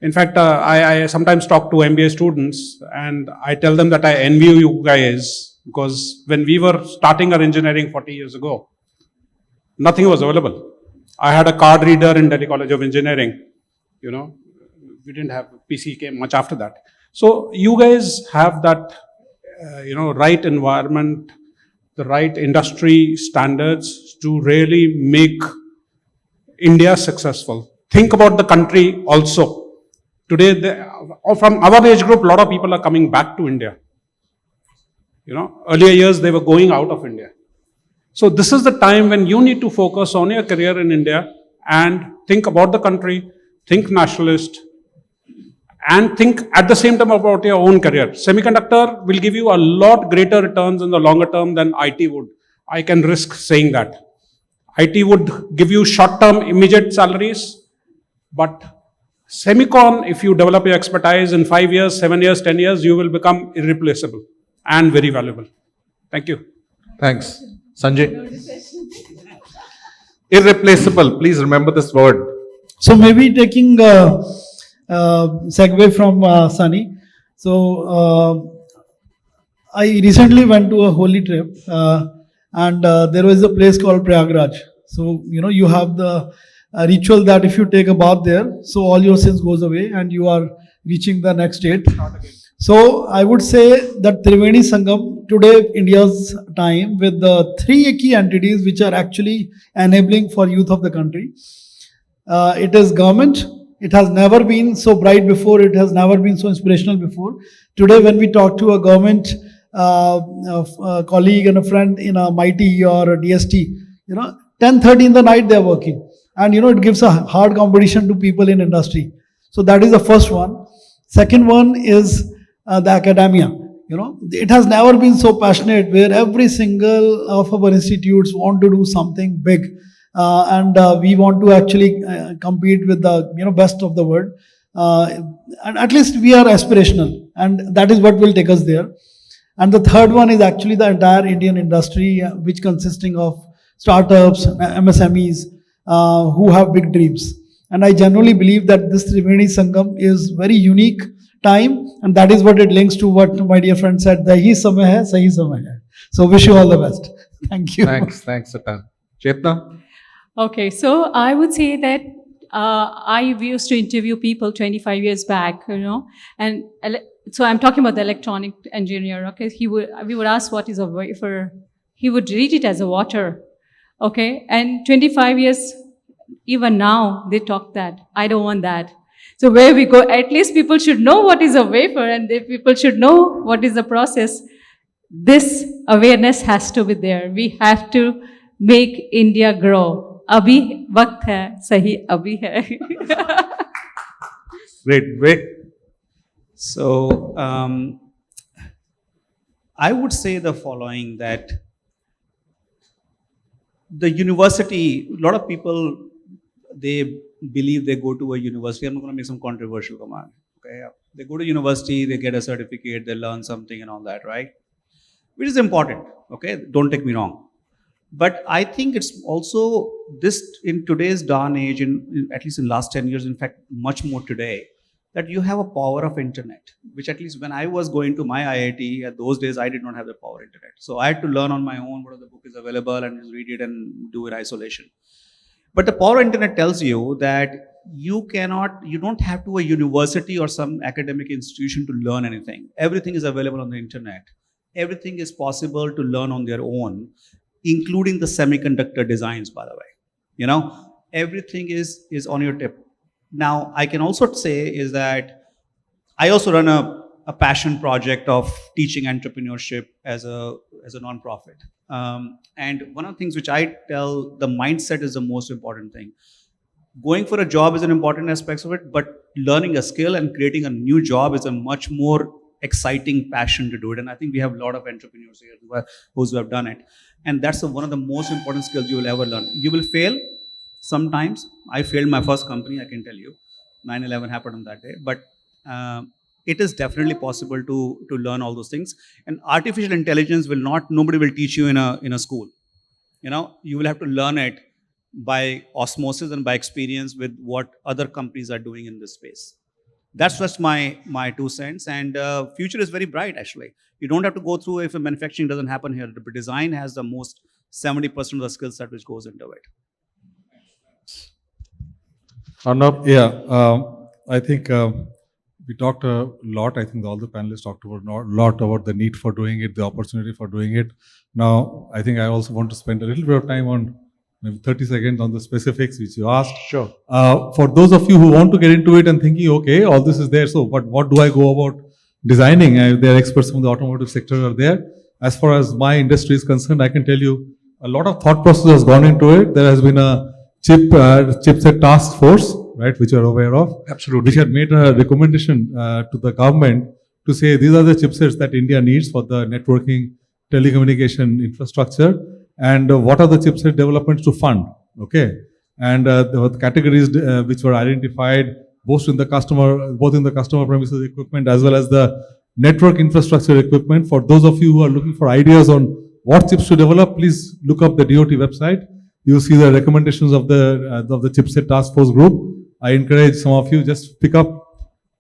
In fact, I sometimes talk to MBA students and I tell them that I envy you guys, because when we were starting our engineering 40 years ago, nothing was available. I had a card reader in Delhi College of Engineering. We didn't have PC, came much after that. So you guys have that, right environment, the right industry standards to really make India successful. Think about the country also. Today, from our age group, a lot of people are coming back to India. Earlier years, they were going out of India. So this is the time when you need to focus on your career in India and think about the country, think nationalist, and think at the same time about your own career. Semiconductor will give you a lot greater returns in the longer term than IT would. I can risk saying that. IT would give you short-term immediate salaries, but Semicon, if you develop your expertise in 5 years, 7 years, 10 years, you will become irreplaceable and very valuable. Thank you. Thanks. Sanjay. Irreplaceable. Please remember this word. So maybe taking segue from Sunny. So I recently went to a holy trip and there was a place called Prayagraj. So, you have the ritual that if you take a bath there, so all your sins goes away and you are reaching the next state. So I would say that Triveni Sangam today, India's time, with the 3 key entities which are actually enabling for youth of the country. It is government. It has never been so bright before. It has never been so inspirational before. Today, when we talk to a government colleague and a friend in a MIT or a DST, 10:30 in the night they are working. And it gives a hard competition to people in industry. So that is the first one. Second one is the academia. You know, it has never been so passionate where every single of our institutes want to do something big, and we want to actually compete with the best of the world. And at least we are aspirational, and that is what will take us there. And the third one is actually the entire Indian industry, which consisting of startups, MSMEs, who have big dreams. And I genuinely believe that this Triveni Sangam is very unique time, and that is what it links to what my dear friend said, Dahi samay hai, sahi samay hai. So wish you all the best. Thank you. Thanks, Satan. Chetna? Okay, so I would say that I used to interview people 25 years back, and so I'm talking about the electronic engineer. Okay, we would ask what is a wafer. He would read it as a water. Okay, and 25 years, even now they talk that I don't want that. So where we go, at least people should know what is a wafer, and people should know what is the process. This awareness has to be there. We have to make India grow. Abhi waqt hai, sahi abhi hai. Great. So I would say the following, that the university, a lot of people, they believe they go to a university. I'm not going to make some controversial comment. Okay, they go to university, they get a certificate, they learn something and all that, right? Which is important. Okay, don't take me wrong. But I think it's also this, in today's day and age, at least in last 10 years, in fact, much more today, that you have a power of internet, which at least when I was going to my IIT, at those days, I did not have the power of internet. So I had to learn on my own what the book is available and just read it and do it in isolation. But the power of internet tells you that you don't have to a university or some academic institution to learn anything. Everything is available on the internet. Everything is possible to learn on their own, including the semiconductor designs, by the way. Everything is on your tip. Now, I can also say is that I also run a passion project of teaching entrepreneurship as a non-profit. And one of the things which I tell, the mindset is the most important thing. Going for a job is an important aspect of it, but learning a skill and creating a new job is a much more exciting passion to do it. And I think we have a lot of entrepreneurs here who have done it. And that's one of the most important skills you will ever learn. You will fail sometimes. I failed my first company, I can tell you. 9/11 happened on that day. But it is definitely possible to learn all those things. And artificial intelligence nobody will teach you in a school. You will have to learn it by osmosis and by experience with what other companies are doing in this space. That's just my 2 cents. And future is very bright, actually. You don't have to go through if a manufacturing doesn't happen here. The design has the most 70% of the skill set which goes into it. Arnab? Yeah, I think we talked a lot. I think all the panelists talked about a lot about the need for doing it, the opportunity for doing it. Now, I think I also want to spend a little bit of time on maybe 30 seconds on the specifics which you asked. Sure. For those of you who want to get into it and thinking, okay, all this is there, so but what do I go about designing? There are experts from the automotive sector are there. As far as my industry is concerned, I can tell you a lot of thought process has gone into it. There has been a chipset task force, right, which you are aware of. Absolutely. Which had made a recommendation to the government to say these are the chipsets that India needs for the networking, telecommunication infrastructure, and what are the chipset developments to fund, okay? And the categories which were identified both in the customer premises equipment as well as the network infrastructure equipment. For those of you who are looking for ideas on what chips to develop, please look up the DOT website. You see the recommendations of the chipset task force group. I encourage some of you just pick up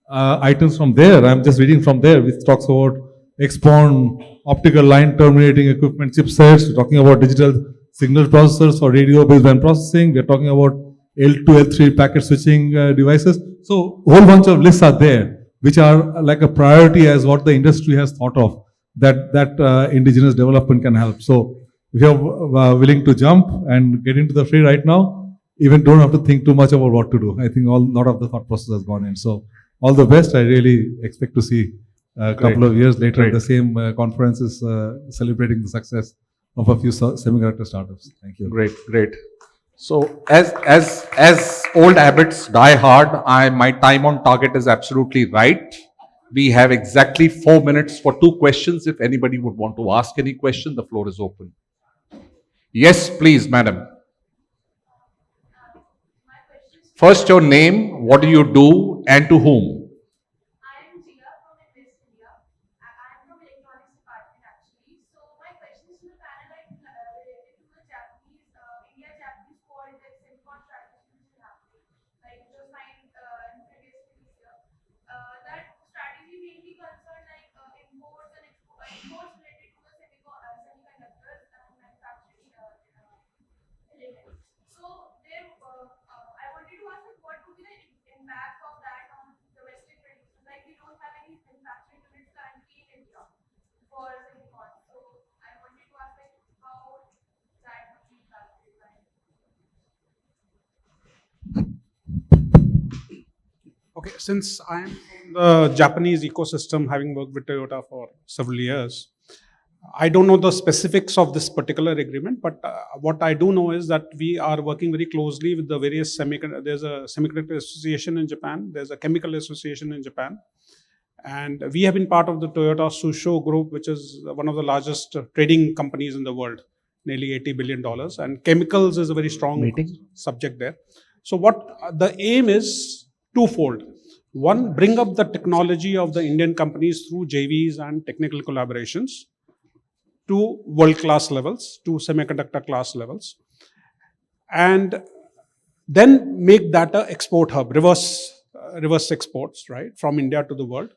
items from there. I'm just reading from there, which talks about XPON, optical line terminating equipment chipsets. We're talking about digital signal processors for radio baseband processing. We're talking about L2, L3 packet switching devices. So a whole bunch of lists are there, which are like a priority as what the industry has thought of, that indigenous development can help. So if you're willing to jump and get into the fray right now, even don't have to think too much about what to do. I think a lot of the thought process has gone in. So all the best. I really expect to see a couple of years later the same conferences celebrating the success of a few semiconductor startups. Thank you. Great. So as old habits die hard, my time on target is absolutely right. We have exactly 4 minutes for 2 questions. If anybody would want to ask any question, the floor is open. Yes, please, madam. First, your name, what do you do, and to whom? Okay, since I am from the Japanese ecosystem, having worked with Toyota for several years, I don't know the specifics of this particular agreement, but what I do know is that we are working very closely with the various there's a semiconductor association in Japan, there's a chemical association in Japan, and we have been part of the Toyota Susho group, which is one of the largest trading companies in the world, nearly $80 billion, and chemicals is a very strong subject there. So what the aim is twofold. One, bring up the technology of the Indian companies through JVs and technical collaborations to world-class levels, to semiconductor class levels, and then make that an export hub, reverse exports, right, from India to the world.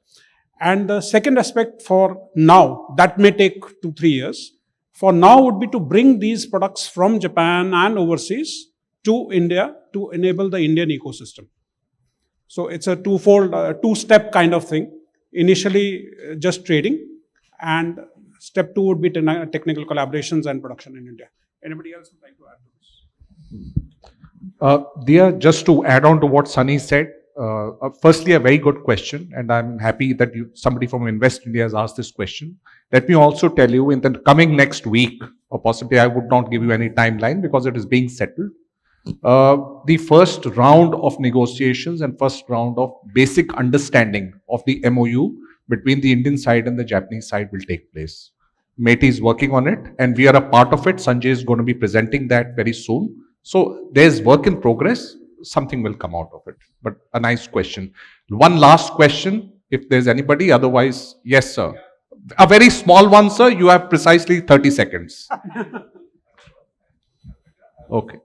And the second aspect for now, that may take 2-3 years, for now would be to bring these products from Japan and overseas to India to enable the Indian ecosystem. So it's a twofold, two-step kind of thing. Initially, just trading, and step 2 would be technical collaborations and production in India. Anybody else would like to add to this? Dia, just to add on to what Sunny said, firstly, a very good question, and I'm happy that somebody from Invest India has asked this question. Let me also tell you, in the coming next week, or possibly I would not give you any timeline because it is being settled. The first round of negotiations and first round of basic understanding of the MOU between the Indian side and the Japanese side will take place. MATI is working on it, and we are a part of it. Sanjay is going to be presenting that very soon. So there's work in progress. Something will come out of it. But a nice question. One last question, if there's anybody. Otherwise, yes, sir. A very small one, sir. You have precisely 30 seconds. Okay.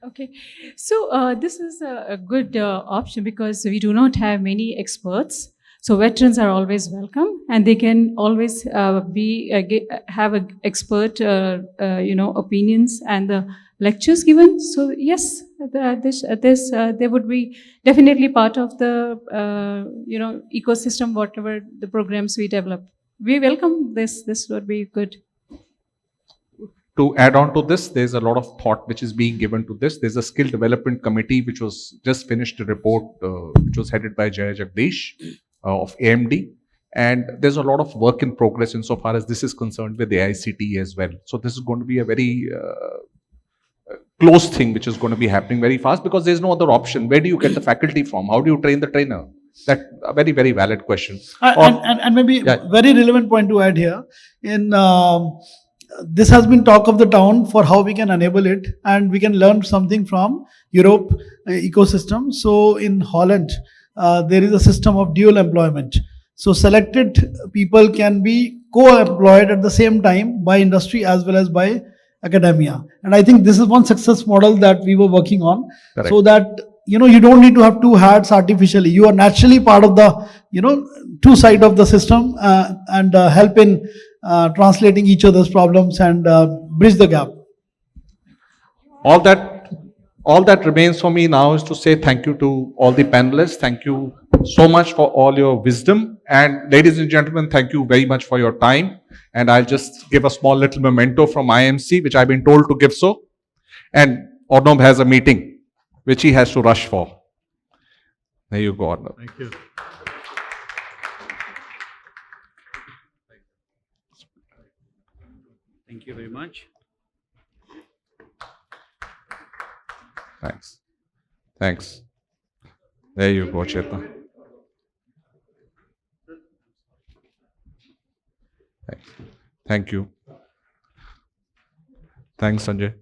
Okay, so this is a good option because we do not have many experts. So veterans are always welcome, and they can always have an expert, opinions and the lectures given. So yes, they would be definitely part of the ecosystem, whatever the programs we develop. We welcome this. This would be good. To add on to this, there's a lot of thought which is being given to this. There's a skill development committee which was just finished a report which was headed by Jaya Jagdish of AMD. And there's a lot of work in progress insofar as this is concerned with the AICTE as well. So this is going to be a very close thing which is going to be happening very fast because there's no other option. Where do you get the faculty from? How do you train the trainer? That's a very, very valid question. And maybe very relevant point to add here. This has been talk of the town for how we can enable it, and we can learn something from Europe ecosystem. So in Holland, there is a system of dual employment. So selected people can be co-employed at the same time by industry as well as by academia. And I think this is one success model that we were working on. Correct. So that you don't need to have two hats artificially. You are naturally part of the two sides of the system and help in translating each other's problems and bridge the gap. All that remains for me now is to say thank you to all the panelists. Thank you so much for all your wisdom. And ladies and gentlemen, thank you very much for your time. And I'll just give a small little memento from IMC, which I've been told to give so. And Ornob has a meeting which he has to rush for. There you go, Arnav. Thank you. Thank you very much. Thanks. Thanks. There you go, Chetan. Thanks. Thank you. Thanks, Sanjay.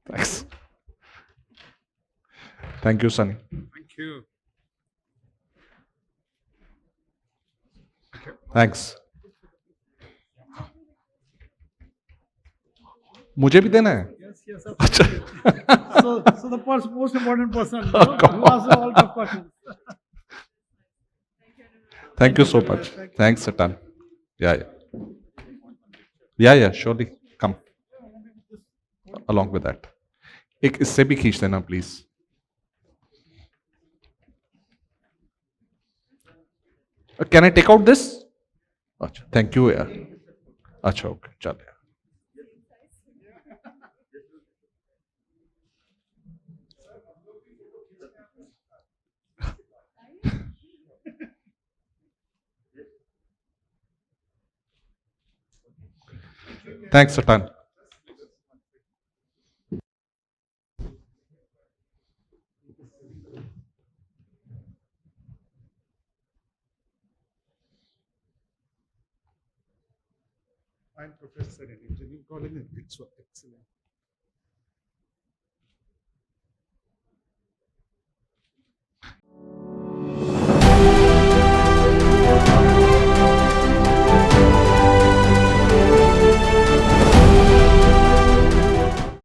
Thanks. Thank you, Sunny. Thank you. Thanks. मुझे भी देना है? Yes, yes, absolutely. so the most important person, you know, who asks all the questions. Thank you so much. Thanks, Satan. Yeah. Yeah, surely. Come. Along with that. एक इससे भी खींच देना, please. Can I take out this? अच्छा, thank you यार. अच्छा, okay, चल यार. Thanks, Satan. I'm Professor in Engineering College in Excellent.